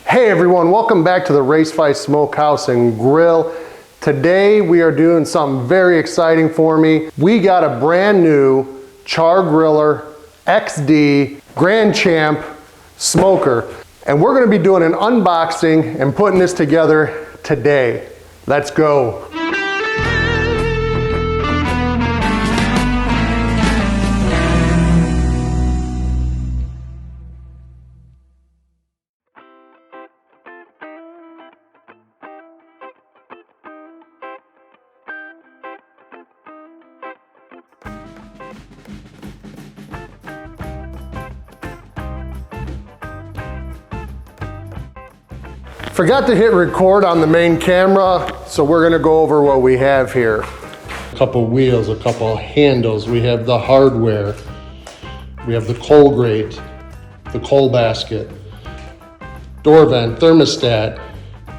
Hey everyone, welcome back to the Race Fight Smokehouse and Grill. Today we are doing something very exciting for me. We got a brand new Char-Griller XD Grand Champ smoker. And we're gonna be doing an unboxing and putting this together today. Let's go. Forgot to hit record on the main camera, so we're gonna go over what we have here. A couple wheels, a couple handles. We have the hardware. We have the coal grate, the coal basket, door vent, thermostat,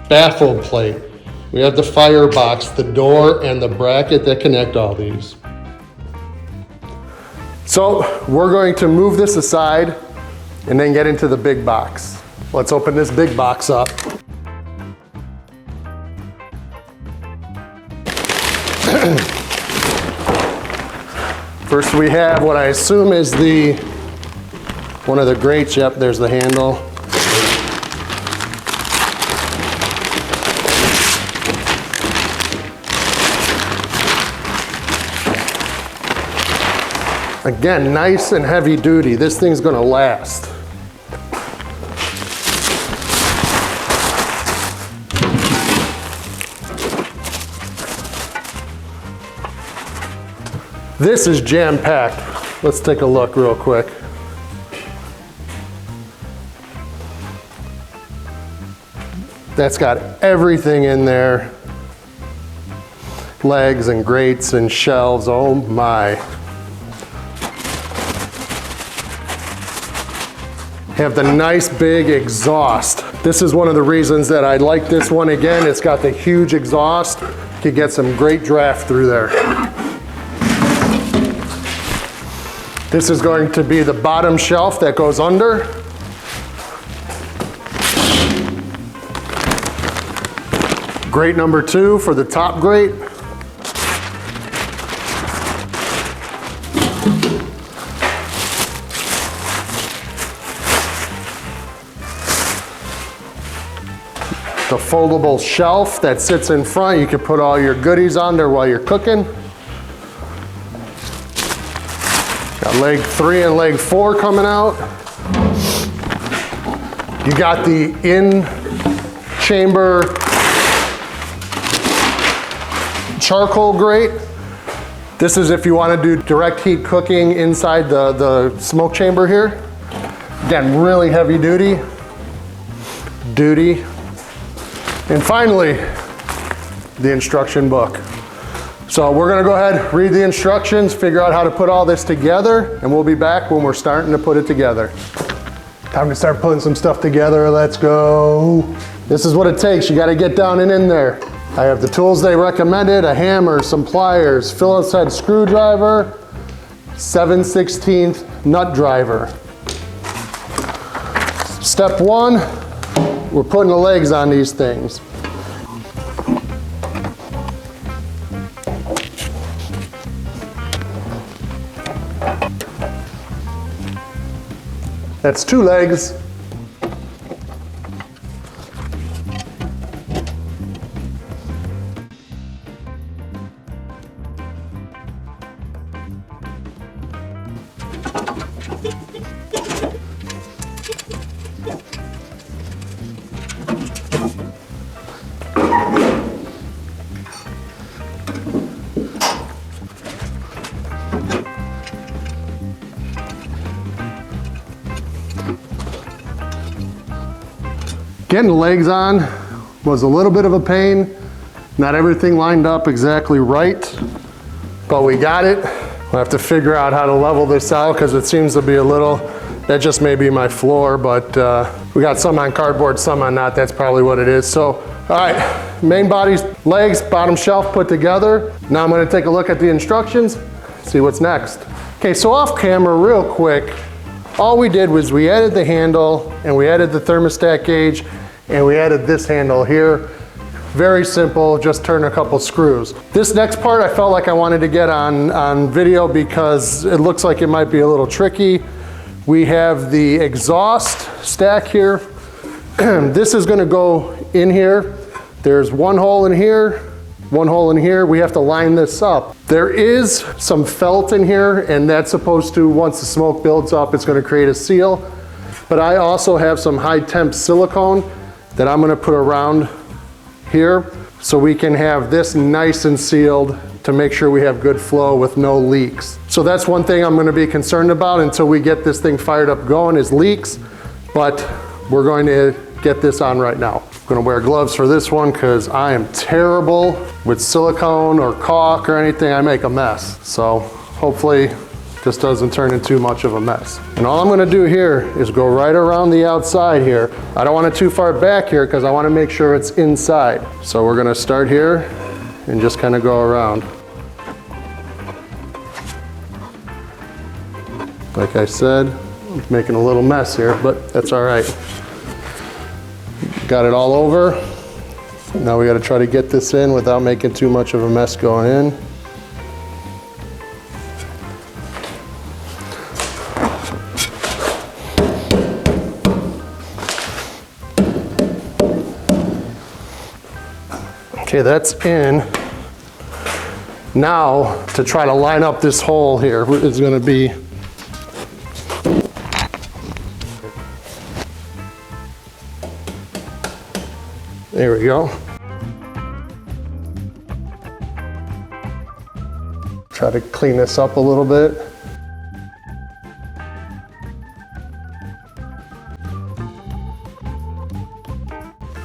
baffle plate. We have the firebox, the door, and the bracket that connect all these. So we're going to move this aside and then get into the big box. Let's open this big box up. First we have what I assume is one of the grates. Yep, there's the handle. Again, nice and heavy duty. This thing's gonna last. This is jam-packed. Let's take a look real quick. That's got everything in there. Legs and grates and shelves, oh my. Have the nice big exhaust. This is one of the reasons that I like this one again. It's got the huge exhaust. You can get some great draft through there. This is going to be the bottom shelf that goes under. Grate number 2 for the top grate. The foldable shelf that sits in front. You can put all your goodies on there while you're cooking. Got leg 3 and leg 4 coming out. You got the in-chamber charcoal grate. This is if you want to do direct heat cooking inside the smoke chamber here. Again, really heavy duty. And finally, the instruction book. So we're gonna go ahead, read the instructions, figure out how to put all this together, and we'll be back when we're starting to put it together. Time to start putting some stuff together, let's go. This is what it takes, you gotta get down and in there. I have the tools they recommended, a hammer, some pliers, Phillips head screwdriver, 7/16 nut driver. Step 1, we're putting the legs on these things. That's 2 legs. Getting the legs on was a little bit of a pain. Not everything lined up exactly right, but we got it. We'll have to figure out how to level this out because it seems to be a little, that just may be my floor, but we got some on cardboard, some on not. That's probably what it is. So, all right, main body's legs, bottom shelf put together. Now I'm gonna take a look at the instructions, see what's next. Okay, so off camera real quick, all we did was we added the handle and we added the thermostat gauge and we added this handle here. Very simple, just turn a couple screws. This next part I felt like I wanted to get on video because it looks like it might be a little tricky. We have the exhaust stack here. This is gonna go in here. There's one hole in here, one hole in here. We have to line this up. There is some felt in here, and that's supposed to, once the smoke builds up, it's gonna create a seal. But I also have some high temp silicone that I'm gonna put around here so we can have this nice and sealed to make sure we have good flow with no leaks. So that's one thing I'm gonna be concerned about until we get this thing fired up going is leaks, but we're going to get this on right now. I'm gonna wear gloves for this one because I am terrible with silicone or caulk or anything. I make a mess. So hopefully this doesn't turn into too much of a mess. And all I'm gonna do here is go right around the outside here. I don't want it too far back here because I wanna make sure it's inside. So we're gonna start here and just kind of go around. Like I said, I'm making a little mess here, but that's all right. Got it all over. Now we gotta try to get this in without making too much of a mess going in. Okay, that's in. Now, to try to line up this hole here is gonna be, there we go. Try to clean this up a little bit.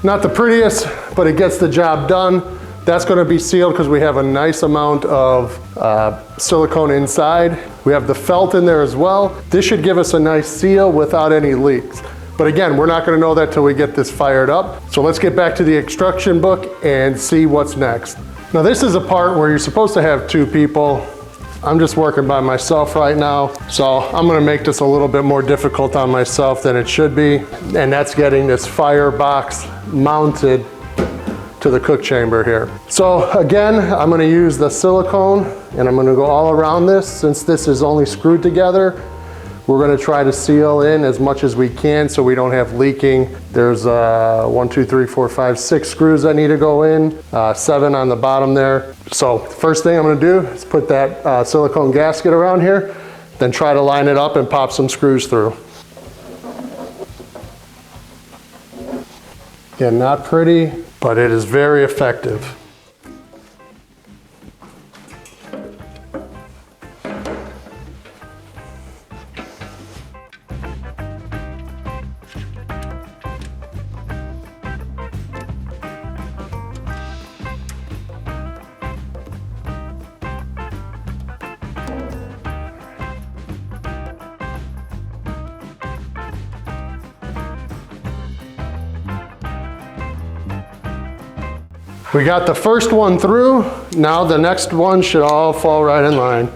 Not the prettiest, but it gets the job done. That's gonna be sealed because we have a nice amount of silicone inside. We have the felt in there as well. This should give us a nice seal without any leaks. But again, we're not gonna know that till we get this fired up. So let's get back to the instruction book and see what's next. Now this is a part where you're supposed to have two people. I'm just working by myself right now. So I'm gonna make this a little bit more difficult on myself than it should be. And that's getting this firebox mounted to the cook chamber here. So again, I'm gonna use the silicone and I'm gonna go all around this. Since this is only screwed together, we're gonna try to seal in as much as we can so we don't have leaking. There's 1, 2, 3, 4, 5, 6 screws that need to go in, 7 on the bottom there. So first thing I'm gonna do is put that silicone gasket around here, then try to line it up and pop some screws through. Again, not pretty, but it is very effective. We got the first one through. Now the next one should all fall right in line.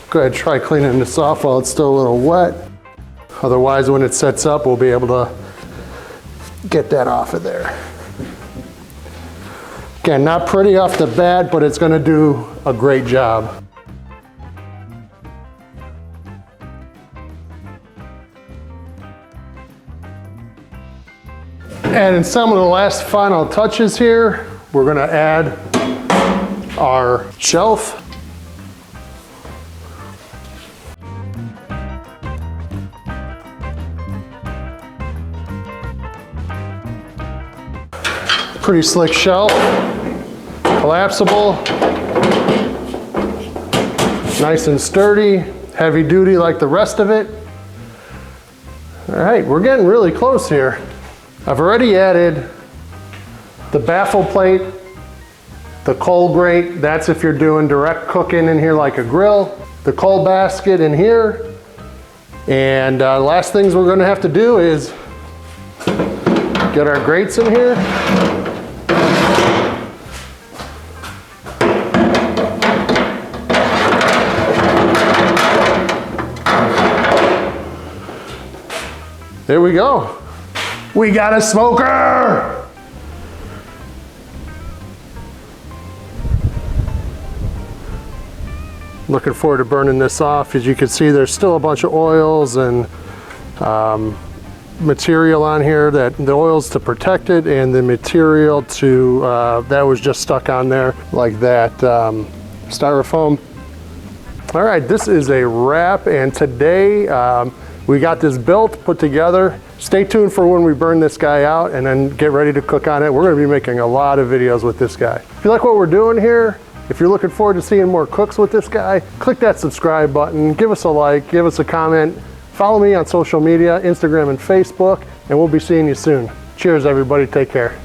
Go ahead, try cleaning this off while it's still a little wet. Otherwise, when it sets up, we'll be able to get that off of there. Again, not pretty off the bat, but it's gonna do a great job. And in some of the last final touches here, we're gonna add our shelf. Pretty slick shelf, collapsible, nice and sturdy, heavy duty like the rest of it. All right, we're getting really close here. I've already added the baffle plate, the coal grate, that's if you're doing direct cooking in here like a grill, the coal basket in here, and last things we're gonna have to do is get our grates in here. There we go. We got a smoker! Looking forward to burning this off. As you can see, there's still a bunch of oils and material on here, that the oils to protect it and the material to that was just stuck on there like that styrofoam. All right, this is a wrap, and today we got this built, put together. Stay tuned for when we burn this guy out and then get ready to cook on it. We're gonna be making a lot of videos with this guy. If you like what we're doing here, if you're looking forward to seeing more cooks with this guy, click that subscribe button, give us a like, give us a comment, follow me on social media, Instagram and Facebook, and we'll be seeing you soon. Cheers everybody, take care.